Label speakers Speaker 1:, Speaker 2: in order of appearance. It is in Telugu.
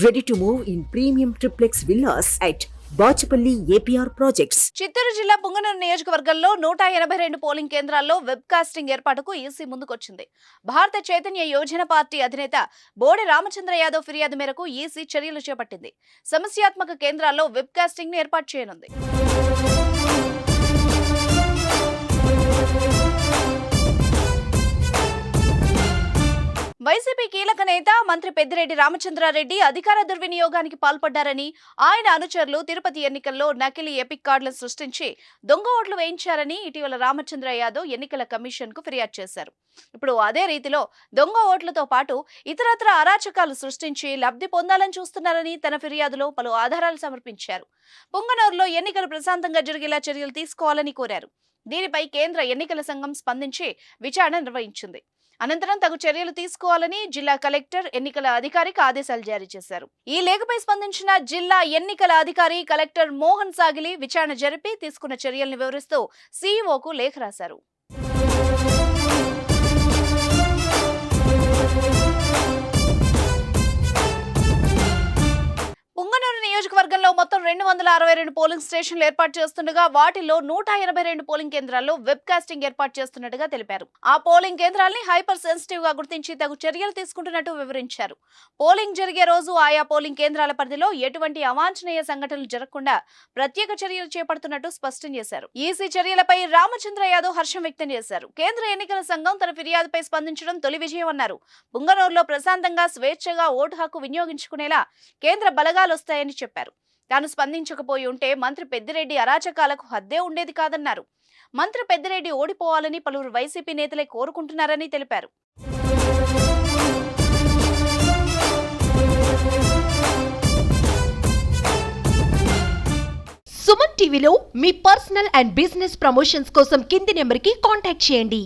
Speaker 1: Ready to move in premium triplex villas at Bachupally APR projects.
Speaker 2: Chittoor జిల్లా పుంగనూరు నియోజకవర్గంలో 182 పోలింగ్ కేంద్రాల్లో వెబ్ కాస్టింగ్ ఏర్పాటుకు ఈసీ ముందుకొచ్చింది. భారత చైతన్య యోజన పార్టీ అధినేత బోడి రామచంద్ర యాదవ్ ఫిర్యాదు మేరకు ఈసీ చర్యలు చేపట్టింది. సమస్యాత్మక కేంద్రాల్లో వెబ్ కాస్టింగ్ ను ఏర్పాటు చేయనుంది. వైసీపీ కీలక నేత మంత్రి పెద్దిరెడ్డి రామచంద్రారెడ్డి అధికార దుర్వినియోగానికి పాల్పడ్డారని, ఆయన అనుచరులు తిరుపతి ఎన్నికల్లో నకిలీ ఎపిక్ కార్డులను సృష్టించి దొంగ ఓట్లు వేయించారని ఇటీవల రామచంద్ర యాదవ్ ఎన్నికల కమిషన్ కు ఫిర్యాదు చేశారు. ఇప్పుడు అదే రీతిలో దొంగ ఓట్లతో పాటు ఇతరత్ర అరాచకాలు సృష్టించి లబ్ధి పొందాలని చూస్తున్నారని తన ఫిర్యాదులో పలు ఆధారాలు సమర్పించారు. పుంగనూరులో ఎన్నికలు ప్రశాంతంగా జరిగేలా చర్యలు తీసుకోవాలని కోరారు. దీనిపై కేంద్ర ఎన్నికల సంఘం స్పందించి విచారణ నిర్వహించింది. అనంతరం తగు చర్యలు తీసుకోవాలని జిల్లా కలెక్టర్ ఎన్నికల అధికారికి ఆదేశాలు జారీ చేశారు. ఈ లేఖపై స్పందించిన జిల్లా ఎన్నికల అధికారి కలెక్టర్ మోహన్ సాగిలి విచారణ జరిపి తీసుకున్న చర్యలను వివరిస్తూ సీఈఓకు లేఖ రాశారు. పుంగనూరు నియోజకవర్గంలో మొత్తం 262 పోలింగ్ స్టేషన్లు ఏర్పాటు చేస్తుండగా వాటిలో 182 పోలింగ్ కేంద్రాల్లో వెబ్ కాస్టింగ్ ఏర్పాటు చేస్తున్నట్టుగా తెలిపారు. ఆ పోలింగ్ కేంద్రాల్ని హైపర్ సెన్సిటివ్ గా గుర్తించి తగు చర్యలు తీసుకుంటున్నట్టు వివరించారు. పోలింగ్ జరిగే రోజు ఆయా పోలింగ్ కేంద్రాల పరిధిలో ఎటువంటి అవాంఛనీయ సంఘటనలు జరగకుండా ప్రత్యేక చర్యలు చేపడుతున్నట్టు స్పష్టం చేశారు. ఈసీ చర్యలపై రామచంద్ర యాదవ్ హర్షం వ్యక్తం చేశారు. కేంద్ర ఎన్నికల సంఘం తన ఫిర్యాదుపై స్పందించడం తొలి విజయం అన్నారు. పుంగనూరులో ప్రశాంతంగా స్వేచ్ఛగా ఓటు హక్కు వినియోగించుకునేలా కేంద్ర బలగాలు వస్తాయని చెప్పారు. తాను స్పందించకపోయి ఉంటే మంత్రి పెద్దిరెడ్డి అరాచకాలకు హద్దే ఉండేది కాదన్నారు. మంత్రి పెద్దిరెడ్డి ఓడిపోవాలని పలువురు వైసీపీ నేతలే కోరుకుంటున్నారని తెలిపారు.
Speaker 3: సుమన్ టీవీలో మీ పర్సనల్ అండ్ బిజినెస్ ప్రమోషన్స్ కోసం కింది నెంబర్కి కాంటాక్ట్ చేయండి.